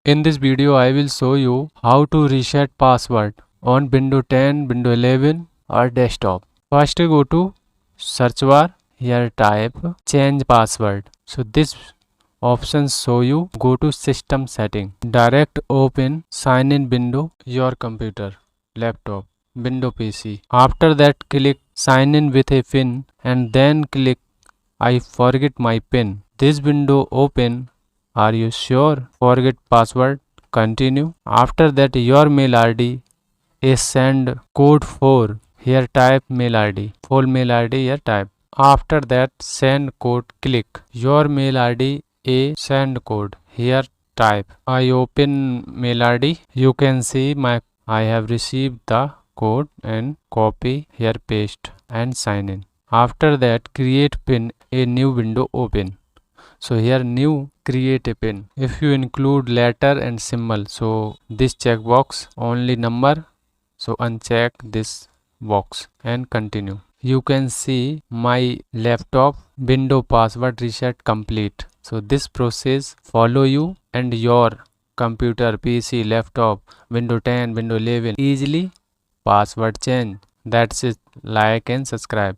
In this video, I will show you how to reset password on Windows 10, Windows 11 or desktop. First go to search bar, here type change password. So this option show you go to system setting. Direct open sign in window your computer, laptop, window PC. After that click sign in with a PIN and then click I forget my PIN. This window open. Are you sure? Forget password. Continue. After that your mail ID is send code 4. Here type mail ID. Full mail ID here type. After that send code click. Your mail ID a send code. Here type. I open mail ID. You can see I have received the code and copy here paste and sign in. After that create pin, a new window open. So here new create a pin. If you include letter and symbol, so this checkbox only number, so uncheck this box and continue. You can see my laptop window password reset complete. So this process follow you and your computer, PC, laptop, Windows 10, Windows 11 easily password change. That's it. Like and subscribe.